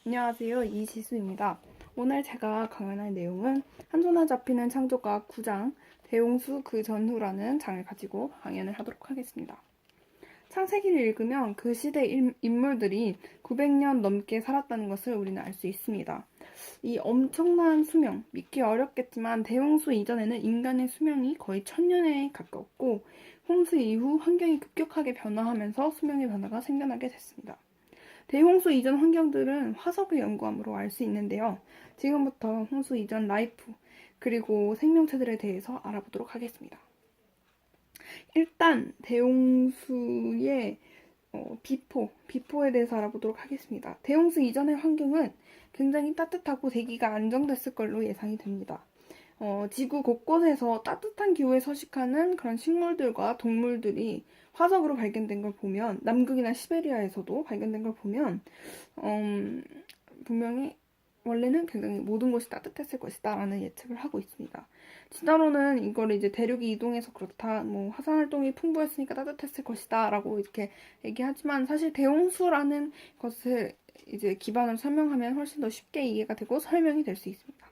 안녕하세요. 이지수입니다. 오늘 제가 강연할 내용은 한손에 잡히는 창조과학 9장 대홍수 그 전후라는 장을 가지고 강연을 하도록 하겠습니다. 창세기를 읽으면 그 시대 인물들이 900년 넘게 살았다는 것을 우리는 알 수 있습니다. 이 엄청난 수명, 믿기 어렵겠지만 대홍수 이전에는 인간의 수명이 거의 1000년에 가까웠고 홍수 이후 환경이 급격하게 변화하면서 수명의 변화가 생겨나게 됐습니다. 대홍수 이전 환경들은 화석을 연구함으로 알 수 있는데요. 지금부터 홍수 이전 라이프 그리고 생명체들에 대해서 알아보도록 하겠습니다. 일단 대홍수의 비포에 대해서 알아보도록 하겠습니다. 대홍수 이전의 환경은 굉장히 따뜻하고 대기가 안정됐을 걸로 예상이 됩니다. 지구 곳곳에서 따뜻한 기후에 서식하는 그런 식물들과 동물들이 화석으로 발견된 걸 보면, 남극이나 시베리아에서도 발견된 걸 보면 분명히 원래는 굉장히 모든 곳이 따뜻했을 것이다 라는 예측을 하고 있습니다. 진화론은 이거를 이제 대륙이 이동해서 그렇다, 화산 활동이 풍부했으니까 따뜻했을 것이다 라고 이렇게 얘기하지만, 사실 대홍수라는 것을 이제 기반으로 설명하면 훨씬 더 쉽게 이해가 되고 설명이 될 수 있습니다.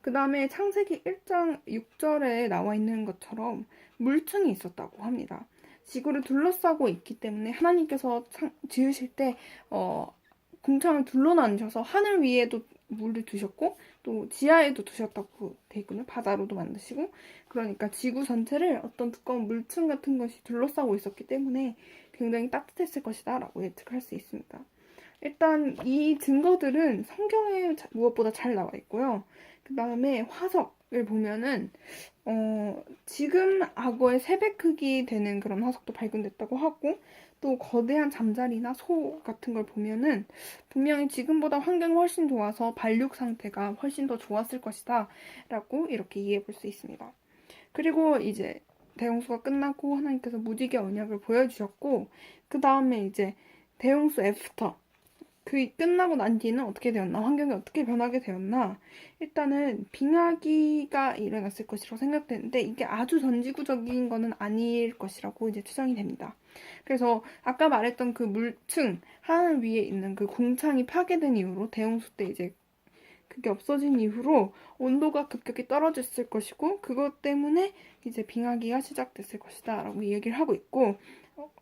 그 다음에 창세기 1장 6절에 나와 있는 것처럼 물층이 있었다고 합니다. 지구를 둘러싸고 있기 때문에 하나님께서 지으실 때 궁창을 둘러놔주셔서 하늘 위에도 물을 두셨고 또 지하에도 두셨다고 돼 있거든요. 바다로도 만드시고, 그러니까 지구 전체를 어떤 두꺼운 물층 같은 것이 둘러싸고 있었기 때문에 굉장히 따뜻했을 것이다 라고 예측할 수 있습니다. 일단 이 증거들은 성경에 무엇보다 잘 나와 있고요. 그 다음에 화석을 보면은 지금 악어의 3배 크기 되는 그런 화석도 발견됐다고 하고, 또 거대한 잠자리나 소 같은 걸 보면은 분명히 지금보다 환경이 훨씬 좋아서 발육 상태가 훨씬 더 좋았을 것이다 라고 이렇게 이해해 볼 수 있습니다. 그리고 이제 대홍수가 끝나고 하나님께서 무지개 언약을 보여주셨고, 그 다음에 이제 대홍수 애프터, 그 끝나고 난 뒤는 어떻게 되었나, 환경이 어떻게 변하게 되었나. 일단은 빙하기가 일어났을 것이라고 생각되는데, 이게 아주 전지구적인 거는 아닐 것이라고 이제 추정이 됩니다. 그래서 아까 말했던 그 물층 하늘 위에 있는 그 궁창이 파괴된 이후로, 대홍수 때 이제 그게 없어진 이후로 온도가 급격히 떨어졌을 것이고, 그것 때문에 이제 빙하기가 시작됐을 것이다 라고 얘기를 하고 있고,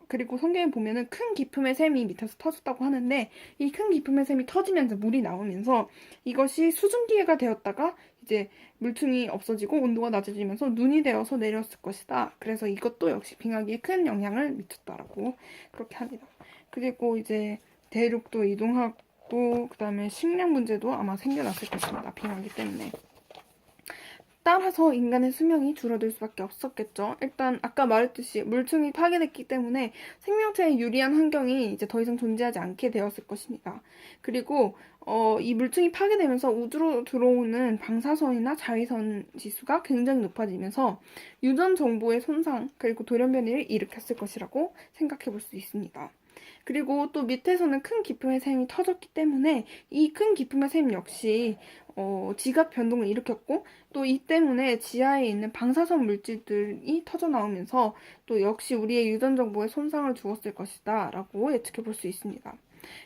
그리고 성경에 보면은 큰 기품의 샘이 밑에서 터졌다고 하는데, 이 큰 기품의 샘이 터지면서 물이 나오면서 이것이 수증기가 되었다가 이제 물층이 없어지고 온도가 낮아지면서 눈이 되어서 내렸을 것이다. 그래서 이것도 역시 빙하기에 큰 영향을 미쳤다라고 그렇게 합니다. 그리고 이제 대륙도 이동하고, 그 다음에 식량 문제도 아마 생겨났을 것입니다. 빙하기 때문에. 따라서 인간의 수명이 줄어들 수밖에 없었겠죠. 일단 아까 말했듯이 물층이 파괴됐기 때문에 생명체에 유리한 환경이 이제 더 이상 존재하지 않게 되었을 것입니다. 그리고 이 물층이 파괴되면서 우주로 들어오는 방사선이나 자외선 지수가 굉장히 높아지면서 유전 정보의 손상 그리고 돌연변이를 일으켰을 것이라고 생각해 볼 수 있습니다. 그리고 또 밑에서는 큰 기품의 샘이 터졌기 때문에 이 큰 기품의 샘 역시 지각 변동을 일으켰고, 또 이 때문에 지하에 있는 방사선 물질들이 터져 나오면서 또 역시 우리의 유전 정보에 손상을 주었을 것이다 라고 예측해 볼 수 있습니다.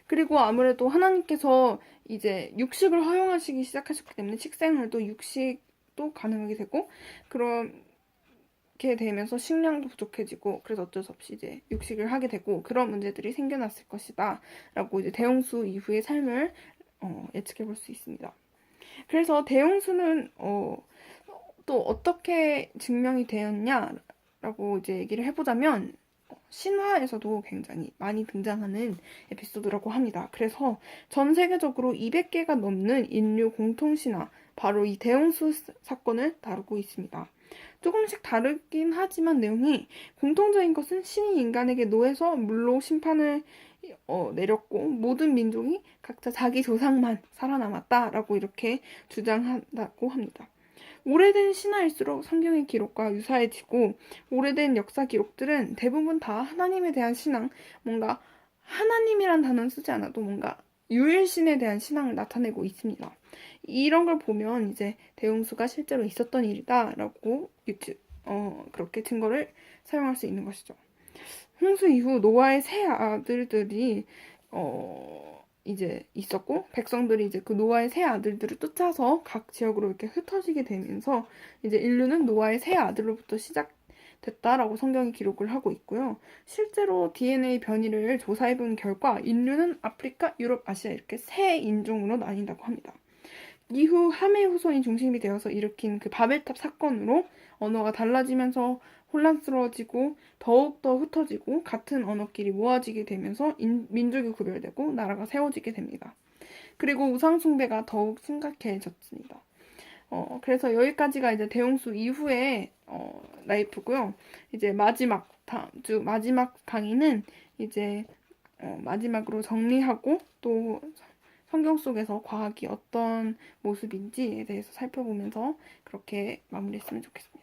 그리고 아무래도 하나님께서 이제 육식을 허용하시기 시작하셨기 때문에 식생활도 육식도 가능하게 되고, 그렇게 되면서 식량도 부족해지고, 그래서 어쩔 수 없이 이제 육식을 하게 되고, 그런 문제들이 생겨났을 것이다 라고 이제 대홍수 이후의 삶을 예측해 볼 수 있습니다. 그래서 대홍수는 또 어떻게 증명이 되었냐라고 이제 얘기를 해보자면, 신화에서도 굉장히 많이 등장하는 에피소드라고 합니다. 그래서 전 세계적으로 200개가 넘는 인류 공통신화, 바로 이 대홍수 사건을 다루고 있습니다. 조금씩 다르긴 하지만 내용이 공통적인 것은 신이 인간에게 노해서 물로 심판을 내렸고, 모든 민족이 각자 자기 조상만 살아남았다라고 이렇게 주장한다고 합니다. 오래된 신화일수록 성경의 기록과 유사해지고, 오래된 역사 기록들은 대부분 다 하나님에 대한 신앙, 뭔가 하나님이란 단어는 쓰지 않아도 뭔가 유일신에 대한 신앙을 나타내고 있습니다. 이런 걸 보면 이제 대홍수가 실제로 있었던 일이다라고 그렇게 증거를 사용할 수 있는 것이죠. 홍수 이후 노아의 세 아들들이 이제 있었고, 백성들이 이제 그 노아의 세 아들들을 쫓아서 각 지역으로 이렇게 흩어지게 되면서 이제 인류는 노아의 세 아들로부터 시작됐다라고 성경이 기록을 하고 있고요. 실제로 DNA 변이를 조사해본 결과 인류는 아프리카, 유럽, 아시아 이렇게 세 인종으로 나뉜다고 합니다. 이후 함의 후손이 중심이 되어서 일으킨 그 바벨탑 사건으로 언어가 달라지면서 혼란스러워지고 더욱더 흩어지고 같은 언어끼리 모아지게 되면서 민족이 구별되고 나라가 세워지게 됩니다. 그리고 우상숭배가 더욱 심각해졌습니다. 그래서 여기까지가 이제 대홍수 이후의 라이프고요. 이제 다음 주 마지막 강의는 이제 마지막으로 정리하고 또 성경 속에서 과학이 어떤 모습인지에 대해서 살펴보면서 그렇게 마무리했으면 좋겠습니다.